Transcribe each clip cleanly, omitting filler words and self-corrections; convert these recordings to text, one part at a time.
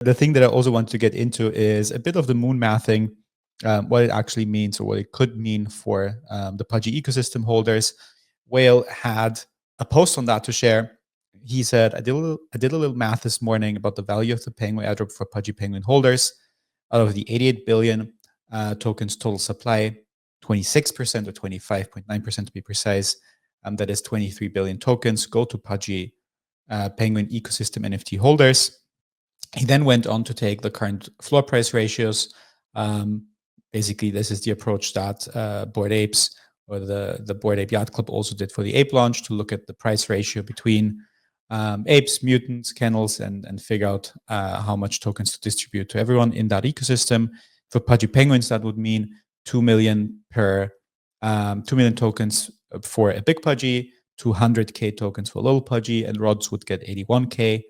the thing that I also want to get into is a bit of the moon mathing, what it actually means or what it could mean for the Pudgy ecosystem holders. Whale had a post on that to share. He said, I did a little math this morning about the value of the Penguin airdrop for Pudgy Penguin holders. Out of the 88 billion tokens total supply, 26% or 25.9% to be precise, that is 23 billion tokens, go to Pudgy Penguin ecosystem NFT holders. He then went on to take the current floor price ratios. Basically, this is the approach that Bored Apes or the Bored Ape Yacht Club also did for the ape launch, to look at the price ratio between apes, mutants, kennels, and figure out how much tokens to distribute to everyone in that ecosystem. For Pudgy Penguins, that would mean 2 million per 2 million tokens for a big Pudgy, 200K tokens for a little Pudgy, and Rods would get 81K.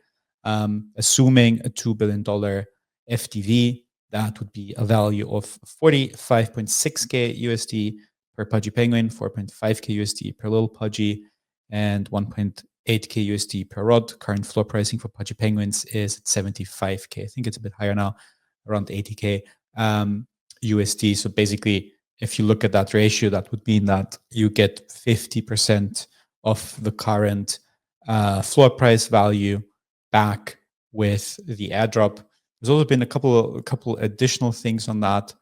Assuming a $2 billion FTV, that would be a value of 45.6K USD per Pudgy Penguin, 4.5K USD per little Pudgy, and 1.8K USD per Rod. Current floor pricing for Pudgy Penguins is at 75K. I think it's a bit higher now, around 80K USD. So basically, if you look at that ratio, that would mean that you get 50% of the current floor price value back with the airdrop. There's also been a couple additional things on that,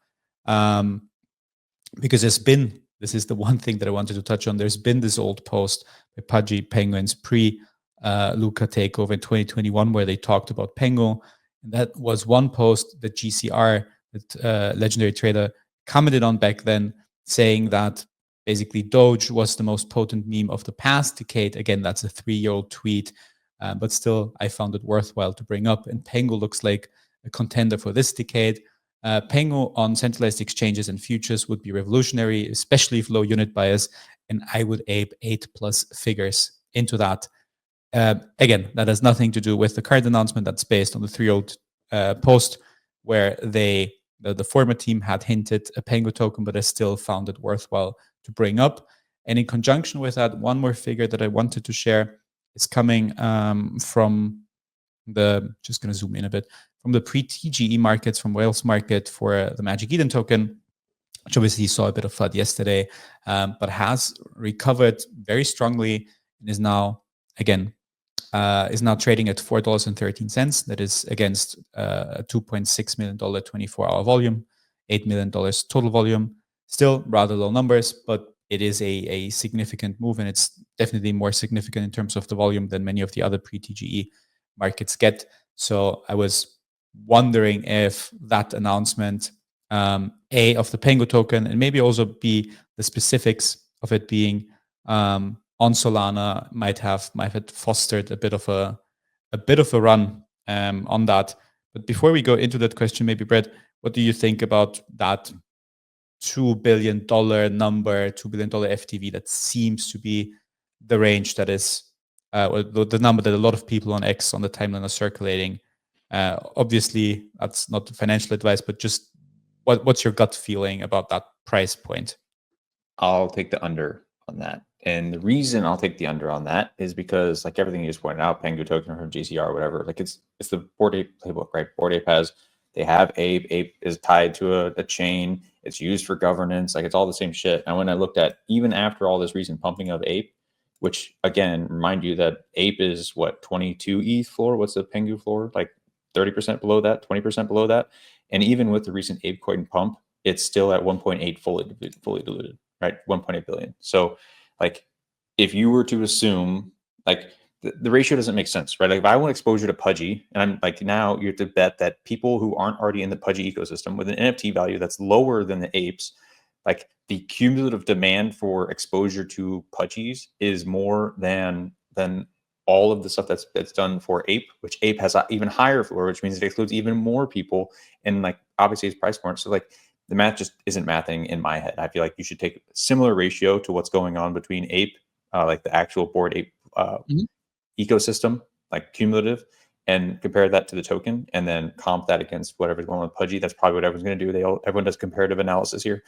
because this is the one thing that I wanted to touch on. There's been this old post by Pudgy Penguins pre Luca takeover in 2021 where they talked about PENGU, and that was one post that GCR, that legendary trader, commented on back then, saying that basically Doge was the most potent meme of the past decade. Again, that's a 3-year-old tweet. But still, I found it worthwhile to bring up. And PENGU looks like a contender for this decade. PENGU on centralized exchanges and futures would be revolutionary, especially if low unit bias. And I would ape 8+ figures into that. Again, that has nothing to do with the current announcement. That's based on the 3-year-old post where the former team had hinted a PENGU token, but I still found it worthwhile to bring up. And in conjunction with that, one more figure that I wanted to share is coming from just going to zoom in a bit, from the pre-TGE markets, from Whale's market for the Magic Eden token, which obviously saw a bit of FUD yesterday, but has recovered very strongly and is now, again, trading at $4.13. That is against a $2.6 million 24-hour volume, $8 million total volume. Still rather low numbers, but it is a significant move, and it's definitely more significant in terms of the volume than many of the other pre-TGE markets get. So I was wondering if that announcement, of the PENGU token, and maybe also B, the specifics of it being on Solana, might have fostered a bit of a run on that. But before we go into that question, maybe Brett, what do you think about that $2 billion number, $2 billion FTV? That seems to be the range that is, or the number that a lot of people on X on the timeline are circulating. Obviously, that's not financial advice, but just what's your gut feeling about that price point? I'll take the under on that. And the reason I'll take the under on that is because, like everything you just pointed out, PENGU token or GCR or whatever, like it's the Bored Ape playbook, right? Bored Ape they have Ape. Ape is tied to a chain. It's used for governance. Like it's all the same shit. And when I looked at, even after all this recent pumping of Ape, which again, remind you that Ape is what, 22 ETH floor? What's the PENGU floor? Like 30% below that, 20% below that. And even with the recent Ape coin pump, it's still at 1.8 fully diluted, right? 1.8 billion. So like if you were to assume like the ratio doesn't make sense, right? Like if I want exposure to Pudgy, and I'm like, now you have to bet that people who aren't already in the Pudgy ecosystem with an NFT value that's lower than the apes, like the cumulative demand for exposure to Pudgies is more than all of the stuff that's done for Ape, which Ape has an even higher floor, which means it includes even more people, and like obviously it's price point. So like the math just isn't mathing in my head. I feel like you should take a similar ratio to what's going on between Ape, like the actual Bored Ape ecosystem, like cumulative, and compare that to the token, and then comp that against whatever's going on with Pudgy. That's probably what everyone's going to do. Everyone does comparative analysis here.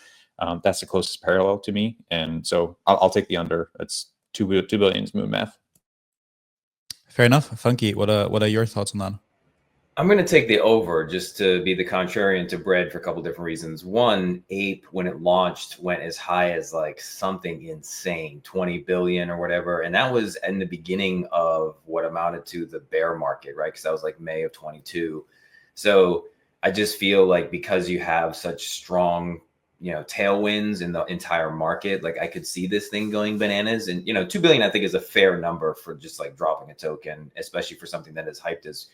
That's the closest parallel to me, and so I'll take the under. It's 2 billion moon math. Fair enough. Funky, what are your thoughts on that? I'm going to take the over just to be the contrarian to bread for a couple different reasons. One, Ape, when it launched, went as high as like something insane, 20 billion or whatever. And that was in the beginning of what amounted to the bear market, right? Because that was like May of 22. So I just feel like because you have such strong, tailwinds in the entire market, like I could see this thing going bananas. And, 2 billion, I think, is a fair number for just like dropping a token, especially for something that is hyped as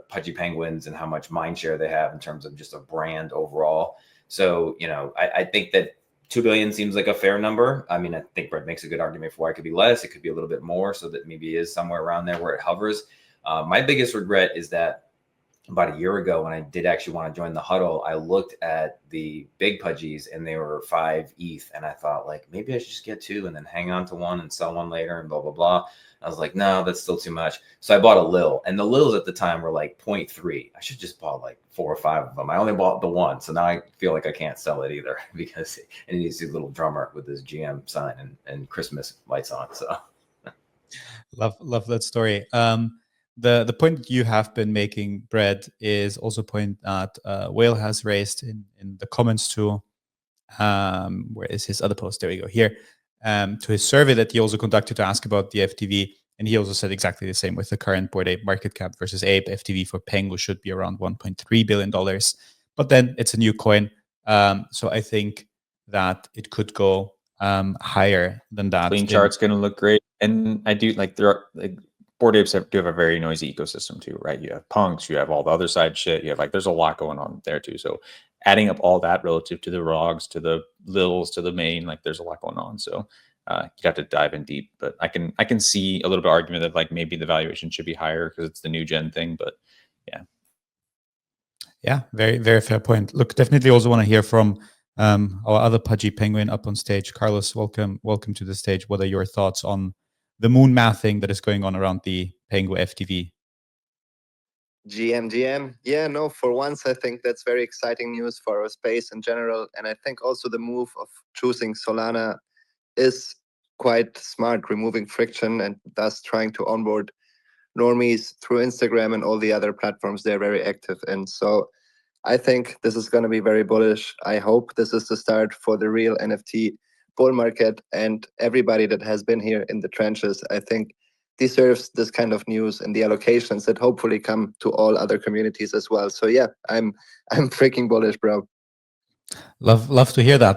Pudgy Penguins and how much mind share they have in terms of just a brand overall. So, I think that 2 billion seems like a fair number. I mean, I think Brett makes a good argument for why it could be less. It could be a little bit more, so that maybe it is somewhere around there where it hovers. My biggest regret is that about a year ago, when I did actually want to join the huddle, I looked at the big pudgies and they were 5 ETH. And I thought, like, maybe I should just get 2 and then hang on to one and sell one later and blah, blah, blah. I was like, no, that's still too much. So I bought a Lil, and the Lils at the time were like 0.3. I should just bought like 4 or 5 of them. I only bought the one. So now I feel like I can't sell it either because it needs a little drummer with his GM sign and Christmas lights on. So Love that story. The point that you have been making, Brett, is also a point that Whale has raised in the comments too. Where is his other post? There we go. Here, to his survey that he also conducted to ask about the FTV, and he also said exactly the same with the current Bored Ape market cap versus Ape. FTV for Pengu should be around $1.3 billion, but then it's a new coin, so I think that it could go higher than that. Clean chart's going to look great. And I do like, there are like Bored Apes do have a very noisy ecosystem too, right? You have punks, you have all the other side shit, you have like, there's a lot going on there too. So adding up all that relative to the ROGs, to the Lils, to the main, like there's a lot going on. So you have to dive in deep, but I can see a little bit of argument that like maybe the valuation should be higher because it's the new gen thing, but yeah. Yeah, very, very fair point. Look, definitely also want to hear from our other Pudgy Penguin up on stage. Carlos, welcome to the stage. What are your thoughts on the moon mathing that is going on around the Pengu FTV? GM. Yeah, no, for once, I think that's very exciting news for our space in general. And I think also the move of choosing Solana is quite smart, removing friction and thus trying to onboard normies through Instagram and all the other platforms they're very active in. So I think this is going to be very bullish. I hope this is the start for the real NFT bull market, and everybody that has been here in the trenches, I think, deserves this kind of news and the allocations that hopefully come to all other communities as well. So yeah, I'm freaking bullish, bro. Love to hear that.